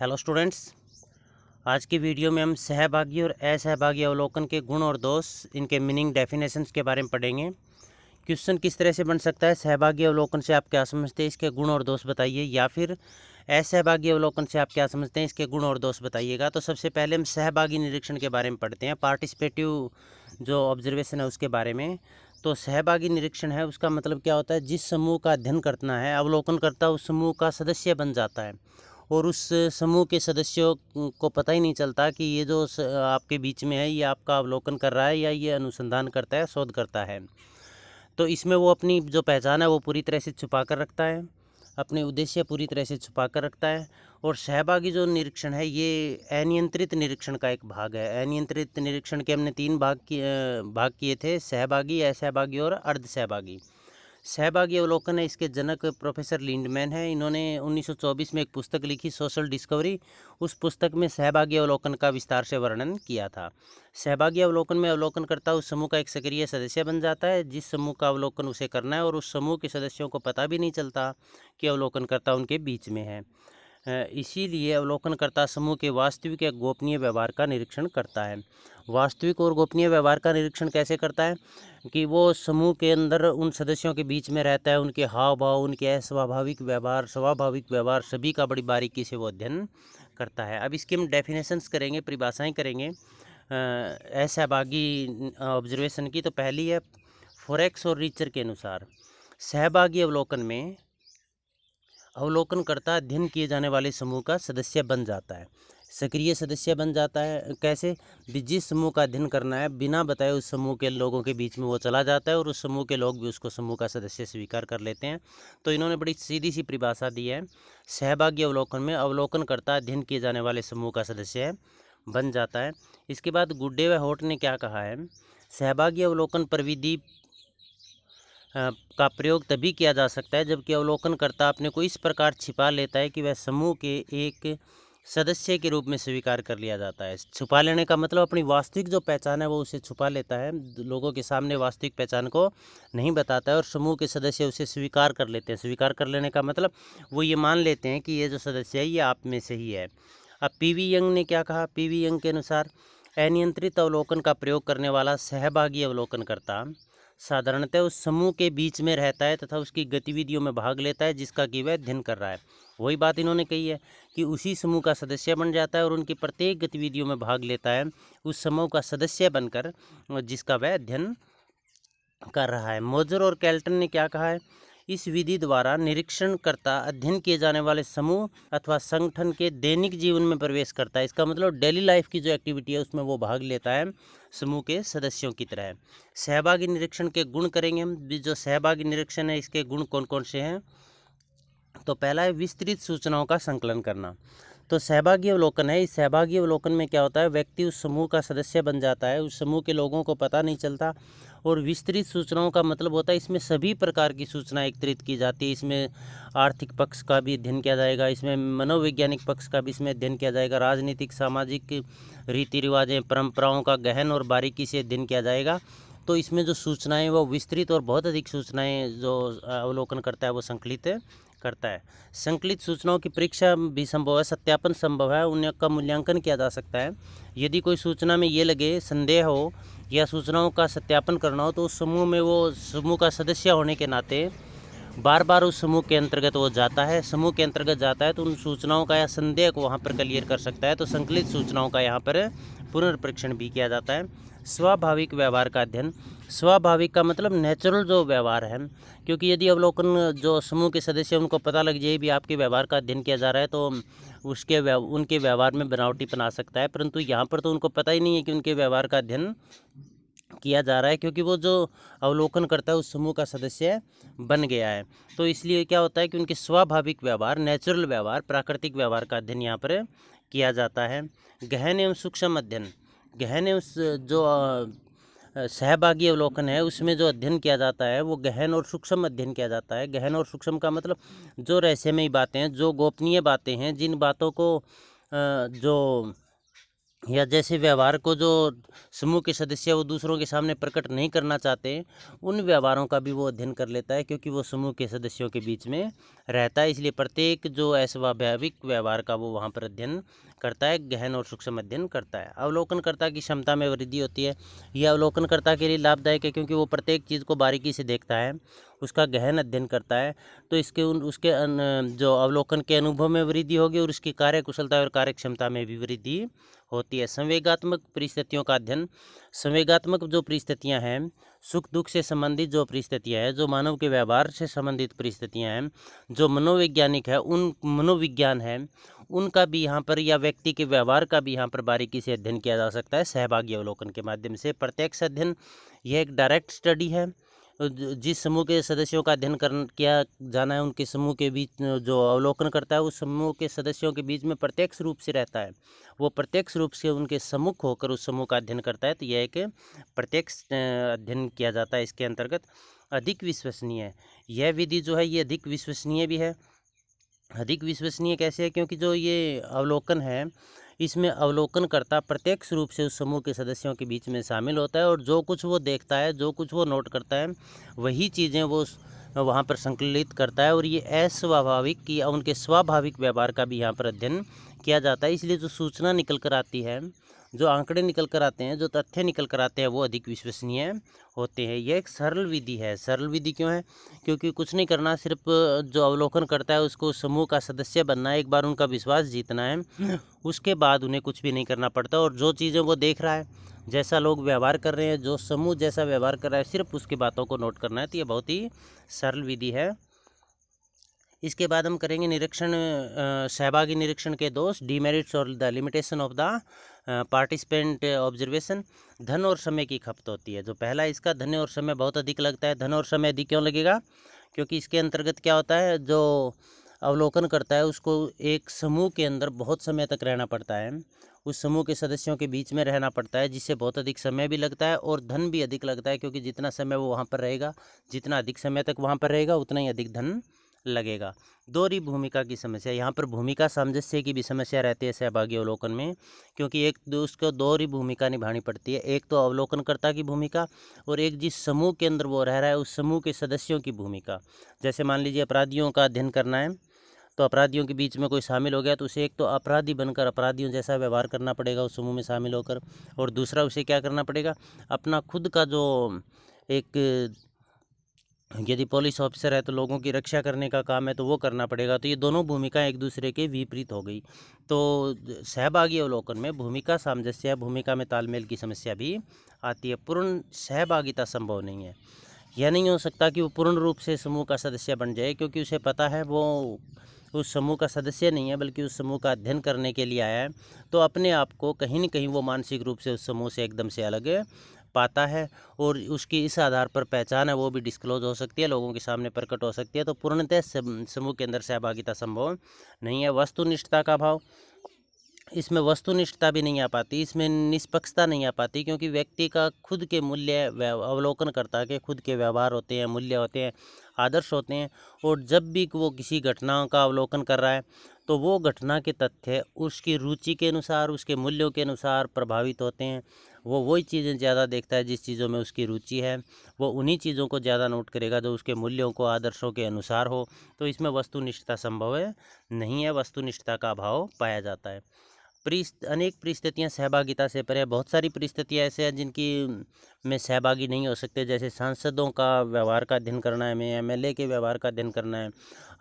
Hello students. आज की video में हम सहभागी और असहभागी अवलोकन के गुण और दोष, इनके मीनिंग, डेफिनेशंस के बारे में पढ़ेंगे। क्वेश्चन किस तरह से बन सकता है, सहभागी अवलोकन से आप क्या समझते हैं, इसके गुण और दोष बताइए, या फिर असहभागी अवलोकन से आप क्या समझते हैं, इसके गुण और दोष बताइएगा। तो सबसे पहले हम सहभागी निरीक्षण के बारे में पढ़ते हैं, पार्टिसिपेटिव जो ऑब्जर्वेशन है उसके बारे में। तो सहभागी निरीक्षण है, उसका मतलब क्या होता है, जिस समूह का अध्ययन करना है अवलोकन करता उस समूह का सदस्य बन जाता है और उस समूह के सदस्यों को पता ही नहीं चलता कि ये जो आपके बीच में है ये आपका अवलोकन कर रहा है या ये अनुसंधान करता है, शोध करता है। तो इसमें वो अपनी जो पहचान है वो पूरी तरह से छुपा कर रखता है, अपने उद्देश्य पूरी तरह से छुपा कर रखता है। और सहभागी जो निरीक्षण है ये अनियंत्रित निरीक्षण का एक भाग है। अनियंत्रित निरीक्षण के हमने 3 भाग किए थे, सहभागी, असहभागी और अर्ध सहभागी। सहभागी अवलोकन है, इसके जनक प्रोफेसर लिंडमैन है। इन्होंने 1924 में एक पुस्तक लिखी, सोशल डिस्कवरी। उस पुस्तक में सहभागी अवलोकन का विस्तार से वर्णन किया था। सहभागी अवलोकन में अवलोकनकर्ता उस समूह का एक सक्रिय सदस्य बन जाता है जिस समूह का अवलोकन उसे करना है, और उस समूह के सदस्यों को पता भी नहीं चलता कि अवलोकनकर्ता उनके बीच में है। इसीलिए अवलोकनकर्ता समूह के वास्तविक या गोपनीय व्यवहार का निरीक्षण करता है। वास्तविक और गोपनीय व्यवहार का निरीक्षण कैसे करता है कि वो समूह के अंदर उन सदस्यों के बीच में रहता है, उनके हाव भाव, उनके अस्वाभाविक व्यवहार, स्वाभाविक व्यवहार, सभी का बड़ी बारीकी से वो अध्ययन करता है। अब इसकी हम डेफिनेशंस करेंगे, परिभाषाएं करेंगे असहभागी ऑब्जर्वेशन की। तो पहली है, फोरेक्स और रीचर के अनुसार सहभागी अवलोकन में अवलोकनकर्ता अध्ययन किए जाने वाले समूह का सदस्य बन जाता है, सक्रिय सदस्य बन जाता है। कैसे? जिस समूह का अध्ययन करना है बिना बताए उस समूह के लोगों के बीच में वो चला जाता है और उस समूह के लोग भी उसको समूह का सदस्य स्वीकार कर लेते हैं। तो इन्होंने बड़ी सीधी सी परिभाषा दी है, सहभागी अवलोकन में अवलोकनकर्ता अध्ययन किए जाने वाले समूह का सदस्य बन जाता है। इसके बाद गुड्डे व होट ने क्या कहा है, सहभागी अवलोकन प्रविधि का प्रयोग तभी किया जा सकता है जबकि अवलोकनकर्ता अपने को इस प्रकार छिपा लेता है कि वह समूह के एक सदस्य के रूप में स्वीकार कर लिया जाता है। छुपा लेने का मतलब अपनी वास्तविक जो पहचान है वो उसे छुपा लेता है, लोगों के सामने वास्तविक पहचान को नहीं बताता है और समूह के सदस्य उसे स्वीकार कर लेते हैं। स्वीकार कर लेने का मतलब वो ये मान लेते हैं कि ये जो सदस्य है ये आप में से ही है। अब पीवी यंग ने क्या कहा, पीवी यंग के अनुसार अनियंत्रित अवलोकन का प्रयोग करने वाला सहभागी अवलोकनकर्ता साधारणतः उस समूह के बीच में रहता है तथा उसकी गतिविधियों में भाग लेता है जिसका कि वह अध्ययन कर रहा है। वही बात इन्होंने कही है कि उसी समूह का सदस्य बन जाता है और उनकी प्रत्येक गतिविधियों में भाग लेता है उस समूह का सदस्य बनकर जिसका वह अध्ययन कर रहा है। मोजर और कैल्टन ने क्या कहा है, इस विधि द्वारा निरीक्षणकर्ता अध्ययन किए जाने वाले समूह अथवा संगठन के दैनिक जीवन में प्रवेश करता है। इसका मतलब डेली लाइफ की जो एक्टिविटी है उसमें वो भाग लेता है समूह के सदस्यों की तरह। सहभागी निरीक्षण के गुण करेंगे हम। जो सहभागी निरीक्षण है इसके गुण कौन कौन से हैं, तो पहला है विस्तृत सूचनाओं का संकलन करना। तो सहभागी अवलोकन है, इस सहभागी अवलोकन में क्या होता है, व्यक्ति उस समूह का सदस्य बन जाता है, उस समूह के लोगों को पता नहीं चलता। और विस्तृत सूचनाओं का मतलब होता है इसमें सभी प्रकार की सूचना एकत्रित की जाती है। इसमें आर्थिक पक्ष का भी अध्ययन किया जाएगा, इसमें मनोवैज्ञानिक पक्ष का भी इसमें अध्ययन किया जाएगा, राजनीतिक, सामाजिक रीति रिवाजें, परंपराओं का गहन और बारीकी से अध्ययन किया जाएगा। तो इसमें जो सूचनाएं वो विस्तृत और बहुत अधिक सूचनाएं जो अवलोकन करता है वो संकलित करता है। संकलित सूचनाओं की परीक्षा भी संभव है, सत्यापन संभव है, उनका मूल्यांकन किया जा सकता है। यदि कोई सूचना में ये लगे, संदेह हो या सूचनाओं का सत्यापन करना हो, तो उस समूह में वो समूह का सदस्य होने के नाते बार बार उस समूह के अंतर्गत वो जाता है, समूह के अंतर्गत जाता है तो उन सूचनाओं का या संदेह को वहाँ पर क्लियर कर सकता है। तो संकलित सूचनाओं का यहाँ पर पुनर्परीक्षण भी किया जाता है। स्वाभाविक व्यवहार का अध्ययन, स्वाभाविक का मतलब नेचुरल जो व्यवहार है, क्योंकि यदि अवलोकन जो समूह के सदस्य उनको पता लग जाए भी आपके व्यवहार का अध्ययन किया जा रहा है तो उनके व्यवहार में बनावटीपन आ सकता है, परंतु यहाँ पर तो उनको पता ही नहीं है कि उनके व्यवहार का अध्ययन किया जा रहा है, क्योंकि वो जो अवलोकन करता है उस समूह का सदस्य बन गया है। तो इसलिए क्या होता है कि उनके स्वाभाविक व्यवहार, नेचुरल व्यवहार, प्राकृतिक व्यवहार का अध्ययन यहाँ पर किया जाता है। गहन एवं सूक्ष्म अध्ययन, गहन एवं जो सहभागी अवलोकन है उसमें जो अध्ययन किया जाता है वो गहन और सूक्ष्म अध्ययन किया जाता है। गहन और सूक्ष्म का मतलब जो रहस्यमयी बातें हैं, जो गोपनीय बातें हैं, जिन बातों को जो या जैसे व्यवहार को जो समूह के सदस्य वो दूसरों के सामने प्रकट नहीं करना चाहते, उन व्यवहारों का भी वो अध्ययन कर लेता है, क्योंकि वो समूह के सदस्यों के बीच में रहता है। इसलिए प्रत्येक जो अस्वाभाविक व्यवहार का वो वहाँ पर अध्ययन करता है, गहन और सूक्ष्म अध्ययन करता है। अवलोकनकर्ता की क्षमता में वृद्धि होती है। यह अवलोकनकर्ता के लिए लाभदायक है, क्योंकि वो प्रत्येक चीज़ को बारीकी से देखता है, उसका गहन अध्ययन करता है। तो उसके जो अवलोकन के अनुभव में वृद्धि होगी और उसकी कार्यकुशलता और कार्यक्षमता में भी वृद्धि होती है। संवेगात्मक परिस्थितियों का अध्ययन। संवेगात्मक जो परिस्थितियां हैं, सुख दुख से संबंधित जो परिस्थितियां हैं, जो मानव के व्यवहार से संबंधित परिस्थितियां हैं, जो मनोवैज्ञानिक है, उन मनोविज्ञान है, उनका भी यहाँ पर, या व्यक्ति के व्यवहार का भी यहाँ पर बारीकी से अध्ययन किया जा सकता है सहभागी अवलोकन के माध्यम से। प्रत्यक्ष अध्ययन, यह एक डायरेक्ट स्टडी है। जिस समूह के सदस्यों का अध्ययन किया जाना है, उनके समूह के बीच जो अवलोकन करता है, उस समूह के सदस्यों के बीच में प्रत्यक्ष रूप से रहता है, वो प्रत्यक्ष रूप से उनके सम्मुख होकर उस समूह का अध्ययन करता है। तो यह एक प्रत्यक्ष अध्ययन किया जाता है। इसके अंतर्गत अधिक विश्वसनीय है। यह विधि जो है ये अधिक विश्वसनीय भी है। अधिक विश्वसनीय कैसे है? क्योंकि जो ये अवलोकन है, इसमें अवलोकनकर्ता प्रत्यक्ष रूप से उस समूह के सदस्यों के बीच में शामिल होता है, और जो कुछ वो देखता है, जो कुछ वो नोट करता है, वही चीज़ें वो वहाँ पर संकलित करता है। और ये अस्वाभाविक या उनके स्वाभाविक व्यवहार का भी यहाँ पर अध्ययन किया जाता है। इसलिए जो सूचना निकल कर आती है, जो आंकड़े निकल कर आते हैं, जो तथ्य निकल कर आते हैं, वो अधिक विश्वसनीय होते हैं। यह एक सरल विधि है। सरल विधि क्यों है? क्योंकि कुछ नहीं करना, सिर्फ जो अवलोकन करता है उसको समूह का सदस्य बनना है, एक बार उनका विश्वास जीतना है, उसके बाद उन्हें कुछ भी नहीं करना पड़ता। और जो चीज़ें वो देख रहा है, जैसा लोग व्यवहार कर रहे हैं, जो समूह जैसा व्यवहार कर रहा है, सिर्फ उसकी बातों को नोट करना है। तो ये बहुत ही सरल विधि है। इसके बाद हम करेंगे निरीक्षण, सहभागी निरीक्षण के दोष, डीमेरिट्स और the limitation of the participant observation. धन और समय की खपत होती है। जो पहला इसका धन और समय बहुत अधिक लगता है। धन और समय अधिक क्यों लगेगा? क्योंकि इसके अंतर्गत क्या होता है, जो अवलोकन करता है उसको एक समूह के अंदर बहुत समय तक रहना पड़ता है, उस समूह के सदस्यों के बीच में रहना पड़ता है, जिससे बहुत अधिक समय भी लगता है और धन भी अधिक लगता है। क्योंकि जितना समय वो वहाँ पर रहेगा, जितना अधिक समय तक वहाँ पर रहेगा, उतना ही अधिक धन लगेगा। दोहरी भूमिका की समस्या। यहाँ पर भूमिका सामंजस्य की भी समस्या रहती है सहभागी अवलोकन में, क्योंकि एक उसको दोहरी भूमिका निभानी पड़ती है। एक तो अवलोकनकर्ता की भूमिका, और एक जिस समूह के अंदर वो रह रहा है उस समूह के सदस्यों की भूमिका। जैसे मान लीजिए अपराधियों का अध्ययन करना है, तो अपराधियों के बीच में कोई शामिल हो गया, तो उसे एक तो अपराधी बनकर अपराधियों जैसा व्यवहार करना पड़ेगा उस समूह में शामिल होकर, और दूसरा उसे क्या करना पड़ेगा, अपना खुद का जो एक, यदि पुलिस ऑफिसर है तो लोगों की रक्षा करने का काम है, तो वो करना पड़ेगा। तो ये दोनों भूमिका एक दूसरे के विपरीत हो गई। तो सहभागी अवलोकन में भूमिका सामंजस्य, भूमिका में तालमेल की समस्या भी आती है। पूर्ण सहभागिता संभव नहीं है। यह नहीं हो सकता कि वो पूर्ण रूप से समूह का सदस्य बन जाए, क्योंकि उसे पता है वो उस समूह का सदस्य नहीं है, बल्कि उस समूह का अध्ययन करने के लिए आया है। तो अपने आप को कहीं न कहीं वो मानसिक रूप से उस समूह से एकदम से अलग पाता है, और उसकी इस आधार पर पहचान है वो भी डिस्क्लोज हो सकती है, लोगों के सामने प्रकट हो सकती है। तो पूर्णतः समूह के अंदर सहभागिता संभव नहीं है। वस्तुनिष्ठता का अभाव। इसमें वस्तुनिष्ठता भी नहीं आ पाती, इसमें निष्पक्षता नहीं आ पाती, क्योंकि व्यक्ति का खुद के मूल्य, अवलोकनकर्ता के खुद के व्यवहार होते हैं, मूल्य होते हैं, आदर्श होते हैं। और जब भी वो किसी घटना का अवलोकन कर रहा है, तो वो घटना के तथ्य उसकी रुचि के अनुसार, उसके मूल्यों के अनुसार प्रभावित होते हैं। वो वही चीज़ें ज़्यादा देखता है जिस चीज़ों में उसकी रुचि है, वो उन्हीं चीज़ों को ज़्यादा नोट करेगा जो उसके मूल्यों को, आदर्शों के अनुसार हो। तो इसमें वस्तुनिष्ठता संभव है नहीं है, वस्तुनिष्ठता का अभाव पाया जाता है। अनेक परिस्थितियाँ सहभागिता से परे। बहुत सारी परिस्थितियाँ ऐसे हैं जिनकी में सहभागी नहीं हो सकते। जैसे सांसदों का व्यवहार का अध्ययन करना है, हमें एमएलए के व्यवहार का अध्ययन करना है,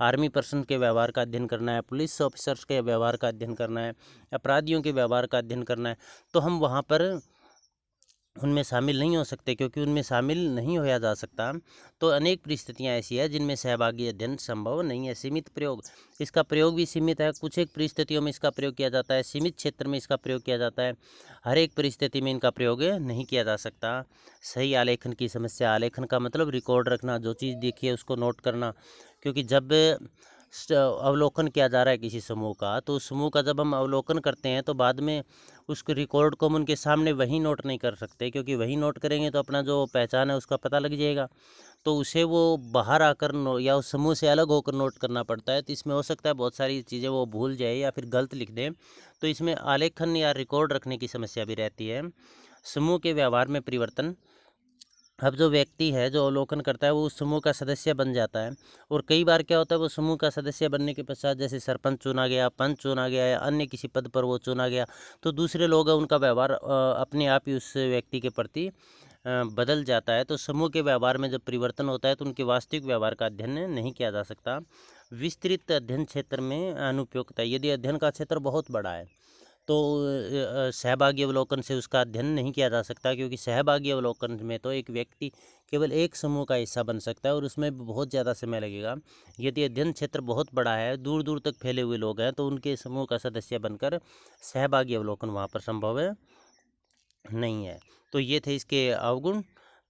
आर्मी पर्सन के व्यवहार का अध्ययन करना है, पुलिस ऑफिसर्स के व्यवहार का अध्ययन करना है, अपराधियों के व्यवहार का अध्ययन करना है, तो हम वहाँ पर उनमें शामिल नहीं हो सकते, क्योंकि उनमें शामिल नहीं होया जा सकता। तो अनेक परिस्थितियाँ ऐसी है जिनमें सहभागी अध्ययन संभव नहीं है। सीमित प्रयोग। इसका प्रयोग भी सीमित है। कुछ एक परिस्थितियों में इसका प्रयोग किया जाता है, सीमित क्षेत्र में इसका प्रयोग किया जाता है, हर एक परिस्थिति में इनका प्रयोग नहीं किया जा सकता। सही आलेखन की समस्या। आलेखन का मतलब रिकॉर्ड रखना, जो चीज़ देखी है उसको नोट करना, क्योंकि जब अवलोकन किया जा रहा है किसी समूह का, तो उस समूह का जब हम अवलोकन करते हैं तो बाद में उसको रिकॉर्ड को हम उनके सामने वहीं नोट नहीं कर सकते, क्योंकि वहीं नोट करेंगे तो अपना जो पहचान है उसका पता लग जाएगा। तो उसे वो बाहर आकर या उस समूह से अलग होकर नोट करना पड़ता है। तो इसमें हो सकता है बहुत सारी चीज़ें वो भूल जाए या फिर गलत लिख दें, तो इसमें आलेखन या रिकॉर्ड रखने की समस्या भी रहती है। समूह के व्यवहार में परिवर्तन। अब जो व्यक्ति है जो अवलोकन करता है वो उस समूह का सदस्य बन जाता है, और कई बार क्या होता है वो समूह का सदस्य बनने के पश्चात जैसे सरपंच चुना गया, पंच चुना गया या अन्य किसी पद पर वो चुना गया, तो दूसरे लोग हैं उनका व्यवहार अपने आप ही उस व्यक्ति के प्रति बदल जाता है। तो समूह के व्यवहार में जब परिवर्तन होता है तो उनके वास्तविक व्यवहार का अध्ययन नहीं किया जा सकता। विस्तृत अध्ययन क्षेत्र में अनुपयुक्तता। यदि अध्ययन का क्षेत्र बहुत बड़ा है तो सहभागी अवलोकन से उसका अध्ययन नहीं किया जा सकता, क्योंकि सहभागी अवलोकन में तो एक व्यक्ति केवल एक समूह का हिस्सा बन सकता है और उसमें बहुत ज़्यादा समय लगेगा। यदि अध्ययन क्षेत्र बहुत बड़ा है, दूर दूर तक फैले हुए लोग हैं, तो उनके समूह का सदस्य बनकर सहभागी अवलोकन वहाँ पर संभव है नहीं है। तो ये थे इसके अवगुण।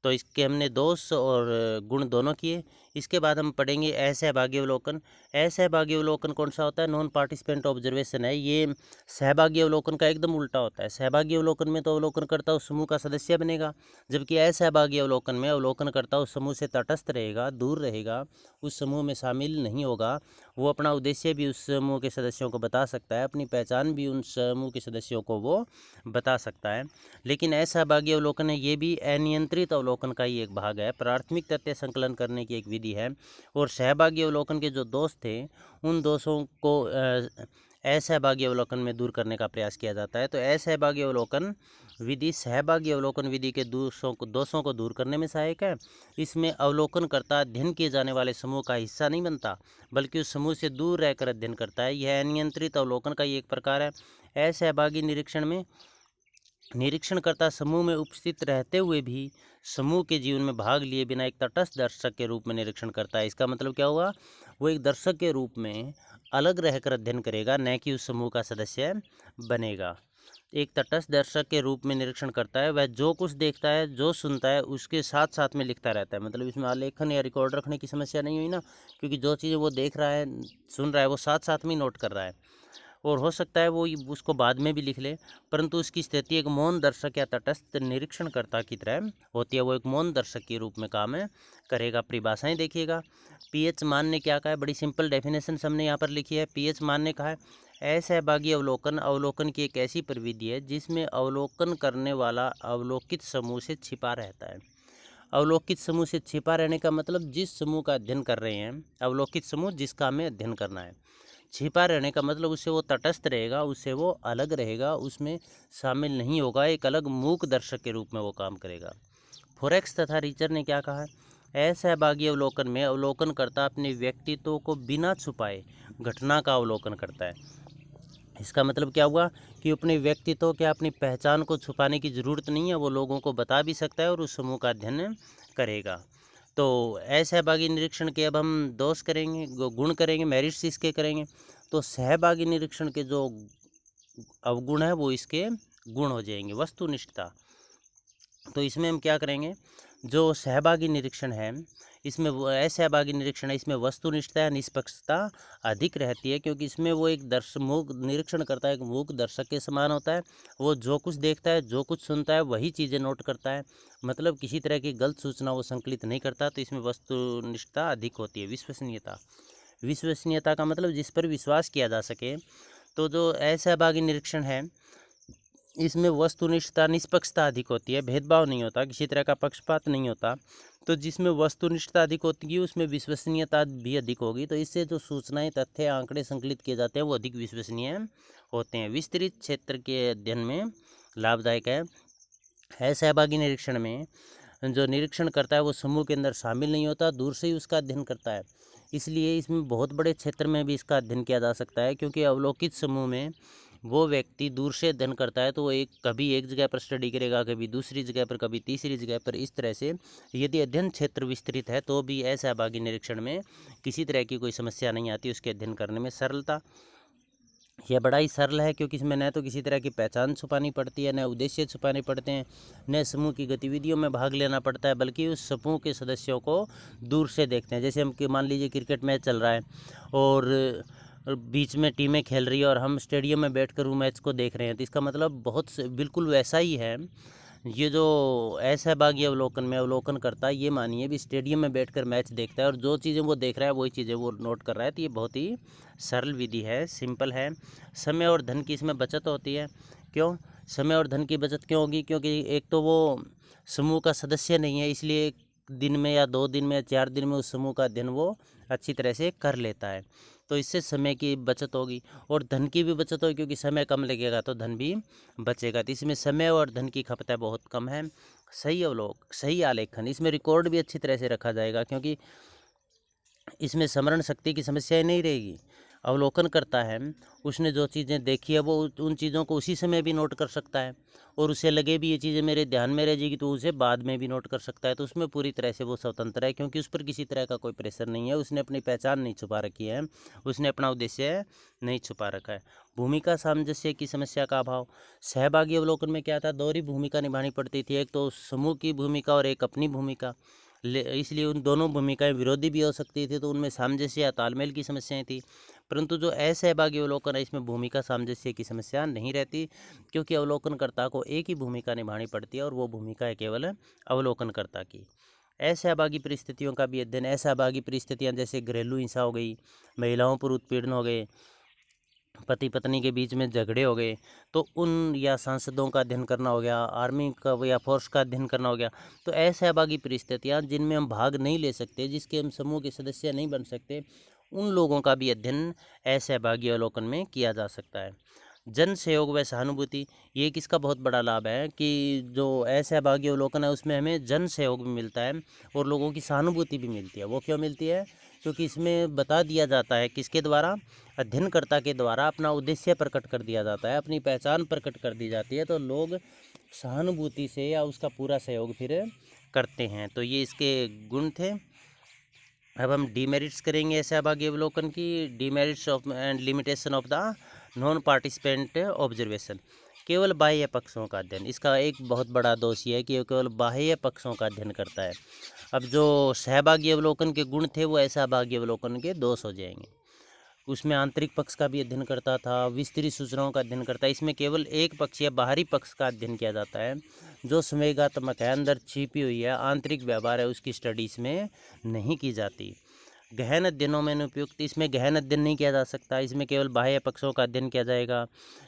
तो इसके हमने दोष और गुण दोनों किए। इसके बाद हम पढ़ेंगे असहभागी अवलोकन। असहभागी अवलोकन कौन सा होता है? नॉन पार्टिसिपेंट ऑब्जर्वेशन है। ये सहभागी अवलोकन का एकदम उल्टा होता है। सहभागी अवलोकन में तो अवलोकनकर्ता उस समूह का सदस्य बनेगा, जबकि असहभागी अवलोकन में अवलोकनकर्ता उस समूह से तटस्थ रहेगा, दूर रहेगा, उस समूह में शामिल नहीं होगा। वो अपना उद्देश्य भी उस समूह के सदस्यों को बता सकता है, अपनी पहचान भी उन समूह के सदस्यों को वो बता सकता है। लेकिन असहभागी अवलोकन है ये भी अनियंत्रित अवलोकन का ही एक भाग है, प्राथमिक तथ्य संकलन करने की एक विधि है। और सहभागी अवलोकन के जो दोष थे उन दोषों को असहभागी अवलोकन में दूर करने का प्रयास किया जाता है। तो असहभागी अवलोकन विधि सहभागी अवलोकन विधि के दोषों को दूर करने में सहायक है। इसमें अवलोकनकर्ता अध्ययन किए जाने वाले समूह का हिस्सा नहीं बनता, बल्कि उस समूह से दूर रहकर अध्ययन करता है। यह अनियंत्रित अवलोकन का ही एक प्रकार है। असहभागी निरीक्षण में निरीक्षणकर्ता समूह में उपस्थित रहते हुए भी समूह के जीवन में भाग लिए बिना एक तटस्थ दर्शक के रूप में निरीक्षण करता है। इसका मतलब क्या हुआ? वो एक दर्शक के रूप में अलग रहकर अध्ययन करेगा, न कि उस समूह का सदस्य बनेगा। एक तटस्थ दर्शक के रूप में निरीक्षण करता है, वह जो कुछ देखता है, जो सुनता है, उसके साथ साथ में लिखता रहता है। मतलब इसमें आलेखन या रिकॉर्ड रखने की समस्या नहीं हुई ना, क्योंकि जो चीज़ें वो देख रहा है, सुन रहा है, वो साथ साथ में नोट कर रहा है। और हो सकता है वो उसको बाद में भी लिख ले, परंतु उसकी स्थिति एक मौन दर्शक या तटस्थ निरीक्षणकर्ता की तरह होती है। वो एक मौन दर्शक के रूप में काम करेगा। परिभाषाएं देखिएगा। पीएच मान ने क्या कहा है? बड़ी सिंपल डेफिनेशन हमने यहाँ पर लिखी है। पीएच मान ने कहा है असहभागी अवलोकन अवलोकन की एक ऐसी प्रविधि है जिसमें अवलोकन करने वाला अवलोकित समूह से छिपा रहता है। अवलोकित समूह से छिपा रहने का मतलब जिस समूह का अध्ययन कर रहे हैं, अवलोकित समूह जिसका हमें अध्ययन करना है। छिपा रहने का मतलब उससे वो तटस्थ रहेगा, उससे वो अलग रहेगा, उसमें शामिल नहीं होगा, एक अलग मूक दर्शक के रूप में वो काम करेगा। फोरेक्स तथा रीचर ने क्या कहा है? असहभागी अवलोकन में अवलोकनकर्ता अपने व्यक्तित्व को बिना छुपाए घटना का अवलोकन करता है। इसका मतलब क्या हुआ कि अपने व्यक्तित्व क्या अपनी पहचान को छुपाने की ज़रूरत नहीं है, वो लोगों को बता भी सकता है और उस समूह का अध्ययन करेगा। तो असहभागी निरीक्षण के अब हम दोष करेंगे, गुण करेंगे, मेरिट्स इसके करेंगे। तो सहभागी निरीक्षण के जो अवगुण है वो इसके गुण हो जाएंगे। वस्तुनिष्ठता। तो इसमें हम क्या करेंगे? जो सहभागी निरीक्षण है इसमें वो असहभागी निरीक्षण है, इसमें वस्तुनिष्ठता या निष्पक्षता अधिक रहती है, क्योंकि इसमें वो एक मूक निरीक्षण करता है, एक मूक दर्शक के समान होता है। वो जो कुछ देखता है, जो कुछ सुनता है, वही चीज़ें नोट करता है। मतलब किसी तरह की गलत सूचना वो संकलित नहीं करता। तो इसमें वस्तुनिष्ठता अधिक होती है। विश्वसनीयता। विश्वसनीयता का मतलब जिस पर विश्वास किया जा सके। तो जो असहभागी निरीक्षण है इसमें वस्तुनिष्ठता निष्पक्षता अधिक होती है, भेदभाव नहीं होता, किसी तरह का पक्षपात नहीं होता। तो जिसमें वस्तुनिष्ठता अधिक होती है उसमें विश्वसनीयता भी अधिक होगी। तो इससे जो सूचनाएं, तथ्य, आंकड़े संकलित किए जाते हैं वो अधिक विश्वसनीय होते हैं। विस्तृत क्षेत्र के अध्ययन में लाभदायक है। सहभागी निरीक्षण में जो निरीक्षण करता है वो समूह के अंदर शामिल नहीं होता, दूर से ही उसका अध्ययन करता है। इसलिए इसमें बहुत बड़े क्षेत्र में भी इसका अध्ययन किया जा सकता है, क्योंकि अवलोकित समूह में वो व्यक्ति दूर से अध्ययन करता है तो वो कभी एक जगह पर स्टडी करेगा, कभी दूसरी जगह पर, कभी तीसरी जगह पर। इस तरह से यदि अध्ययन क्षेत्र विस्तृत है तो भी असहभागी निरीक्षण में किसी तरह की कोई समस्या नहीं आती उसके अध्ययन करने में। सरलता। यह बड़ा ही सरल है, क्योंकि इसमें न तो किसी तरह की पहचान छुपानी पड़ती है, न उद्देश्य छुपाने पड़ते हैं, न समूह की गतिविधियों में भाग लेना पड़ता है, बल्कि उस समूह के सदस्यों को दूर से देखते हैं। जैसे हम मान लीजिए क्रिकेट मैच चल रहा है और बीच में टीमें खेल रही है और हम स्टेडियम में बैठकर वो मैच को देख रहे हैं, तो इसका मतलब बिल्कुल वैसा ही है। ये जो असहभागी अवलोकन में अवलोकन करता है, ये मानिए भी स्टेडियम में बैठकर मैच देखता है और जो चीज़ें वो देख रहा है वही चीज़ें वो नोट कर रहा है। तो ये बहुत ही सरल विधि है, सिंपल है। समय और धन की इसमें बचत होती है। क्यों समय और धन की बचत क्यों होगी? क्योंकि एक तो वो समूह का सदस्य नहीं है, इसलिए एक दिन में या 2 दिन में या 4 दिन में उस समूह का अध्ययन वो अच्छी तरह से कर लेता है, तो इससे समय की बचत होगी और धन की भी बचत होगी, क्योंकि समय कम लगेगा तो धन भी बचेगा। तो इसमें समय और धन की खपत बहुत कम है। सही आलेखन, इसमें रिकॉर्ड भी अच्छी तरह से रखा जाएगा, क्योंकि इसमें स्मरण शक्ति की समस्या ही नहीं रहेगी। अवलोकन करता है, उसने जो चीज़ें देखी है वो उन चीज़ों को उसी समय भी नोट कर सकता है और उसे लगे भी ये चीज़ें मेरे ध्यान में रह जाएगी तो उसे बाद में भी नोट कर सकता है। तो उसमें पूरी तरह से वो स्वतंत्र है, क्योंकि उस पर किसी तरह का कोई प्रेशर नहीं है, उसने अपनी पहचान नहीं छुपा रखी है, उसने अपना उद्देश्य नहीं छुपा रखा है। भूमिका सामंजस्य की समस्या का अभाव। सहभागी अवलोकन में क्या था, दोहरी भूमिका निभानी पड़ती थी, एक तो समूह की भूमिका और एक अपनी भूमिका। इसलिए उन दोनों भूमिकाएं विरोधी भी हो सकती थी, तो उनमें सामंजस्य या तालमेल की समस्याएं थी। परंतु जो असहभागी अवलोकन है, इसमें भूमिका सामंजस्य की समस्या नहीं रहती, क्योंकि अवलोकनकर्ता को एक ही भूमिका निभानी पड़ती है और वो भूमिका है केवल अवलोकनकर्ता की। असहभागी परिस्थितियों का भी अध्ययन। असहभागी परिस्थितियाँ जैसे घरेलू हिंसा हो गई, महिलाओं पर उत्पीड़न हो गए, पति पत्नी के बीच में झगड़े हो गए, तो उन या सांसदों का अध्ययन करना हो गया, आर्मी का या फोर्स का अध्ययन करना हो गया। तो असहभागी परिस्थितियाँ जिनमें हम भाग नहीं ले सकते, जिसके हम समूह के सदस्य नहीं बन सकते, उन लोगों का भी अध्ययन असहभागी अवलोकन में किया जा सकता है। जन सहयोग व सहानुभूति, ये एक इसका बहुत बड़ा लाभ है कि जो असहभागी अवलोकन है उसमें हमें जन सहयोग भी मिलता है और लोगों की सहानुभूति भी मिलती है। वो क्यों मिलती है? क्योंकि इसमें बता दिया जाता है, किसके द्वारा? अध्ययनकर्ता के द्वारा अपना उद्देश्य प्रकट कर दिया जाता है, अपनी पहचान प्रकट कर दी जाती है, तो लोग सहानुभूति से या उसका पूरा सहयोग फिर करते हैं। तो ये इसके गुण थे। अब हम डीमेरिट्स करेंगे सहभागी अवलोकन की। Demerits of and limitation of the non participant observation. केवल बाह्य पक्षों का अध्ययन, इसका एक बहुत बड़ा दोष ये है कि केवल बाह्य पक्षों का अध्ययन करता है। अब जो सहभागी अवलोकन के गुण थे वो असहभागी अवलोकन के दोष हो जाएंगे। उसमें आंतरिक पक्ष का भी अध्ययन करता था, विस्तृत सूचनाओं का अध्ययन करता है। इसमें केवल एक पक्ष या बाहरी पक्ष का अध्ययन किया जाता है, जो संवेगात्मक है, अंदर छिपी हुई है, आंतरिक व्यवहार है, उसकी स्टडी इसमें नहीं की जाती। गहन अध्ययनों में अनुपयुक्त, इसमें गहन अध्ययन नहीं किया जा सकता, इसमें केवल बाह्य पक्षों का अध्ययन किया जाएगा,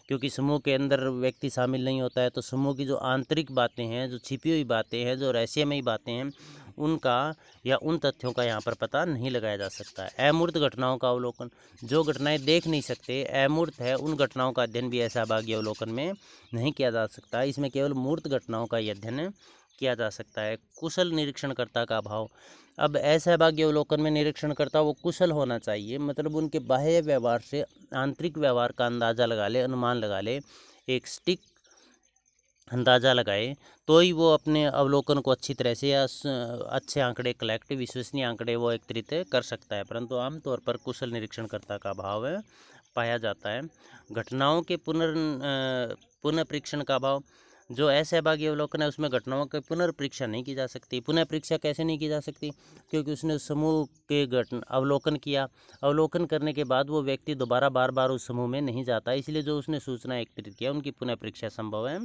क्योंकि समूह के अंदर व्यक्ति शामिल नहीं होता है। तो समूह की जो आंतरिक बातें हैं, जो छिपी हुई बातें हैं, जो रहस्यमयी बातें हैं, उनका या उन तथ्यों का यहाँ पर पता नहीं लगाया जा सकता है। अमूर्त घटनाओं का अवलोकन, जो घटनाएं देख नहीं सकते, अमूर्त है, उन घटनाओं का अध्ययन भी असहभागी अवलोकन में नहीं किया जा सकता। इसमें केवल मूर्त घटनाओं का ही अध्ययन किया जा सकता है। कुशल निरीक्षणकर्ता का अभाव। अब असहभागी अवलोकन में निरीक्षणकर्ता वो कुशल होना चाहिए, मतलब उनके बाह्य व्यवहार से आंतरिक व्यवहार का अंदाज़ा लगा ले, अनुमान लगा ले, एक सटीक अंदाज़ा लगाए, तो ही वो अपने अवलोकन को अच्छी तरह से या अच्छे आंकड़े कलेक्ट, विश्वसनीय आंकड़े वो एकत्रित कर सकता है। परंतु आमतौर पर कुशल निरीक्षणकर्ता का अभाव पाया जाता है। घटनाओं के पुनर्परीक्षण का अभाव। जो असहभागी अवलोकन है उसमें घटनाओं के पुनर्परीक्षा नहीं की जा सकती। पुनः परीक्षा कैसे नहीं की जा सकती? क्योंकि उसने उस समूह के अवलोकन किया, अवलोकन करने के बाद वो व्यक्ति दोबारा बार बार उस समूह में नहीं जाता, इसलिए जो उसने सूचना एकत्रित किया उनकी पुनः परीक्षा संभव है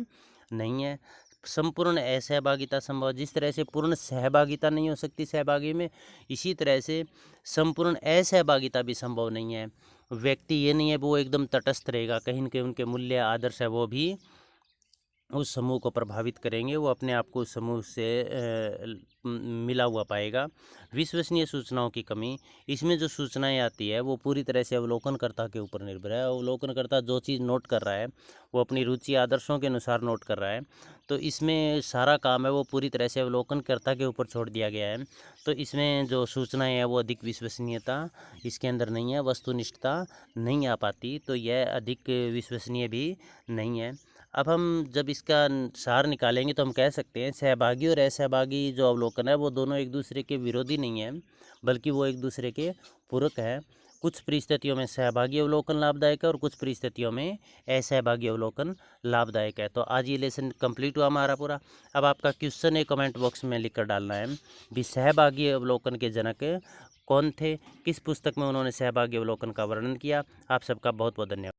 नहीं है। संपूर्ण असहभागिता संभव, जिस तरह से पूर्ण सहभागिता नहीं हो सकती सहभागी में, इसी तरह से संपूर्ण असहभागिता भी संभव नहीं है। व्यक्ति ये नहीं है वो एकदम तटस्थ रहेगा, कहीं न कहीं उनके मूल्य आदर्श है वो भी उस समूह को प्रभावित करेंगे, वो अपने आप को उस समूह से मिला हुआ पाएगा। विश्वसनीय सूचनाओं की कमी, इसमें जो सूचनाएं आती है वो पूरी तरह से अवलोकनकर्ता के ऊपर निर्भर है। अवलोकनकर्ता जो चीज़ नोट कर रहा है वो अपनी रुचि आदर्शों के अनुसार नोट कर रहा है, तो इसमें सारा काम है वो पूरी तरह से अवलोकनकर्ता के ऊपर छोड़ दिया गया है। तो इसमें जो सूचनाएँ हैं वो अधिक विश्वसनीयता इसके अंदर नहीं है, वस्तुनिष्ठता नहीं आ पाती, तो यह अधिक विश्वसनीय भी नहीं है। अब हम जब इसका सार निकालेंगे तो हम कह सकते हैं सहभागी और असहभागी जो अवलोकन है वो दोनों एक दूसरे के विरोधी नहीं हैं, बल्कि वो एक दूसरे के पूरक हैं। कुछ परिस्थितियों में सहभागी अवलोकन लाभदायक है और कुछ परिस्थितियों में असहभागी अवलोकन लाभदायक है। तो आज ये लेसन कंप्लीट हुआ हमारा पूरा। अब आपका क्वेश्चन है कमेंट बॉक्स में लिख कर डालना है भी सहभागी अवलोकन के जनक कौन थे, किस पुस्तक में उन्होंने सहभागी अवलोकन का वर्णन किया। आप सबका बहुत बहुत धन्यवाद।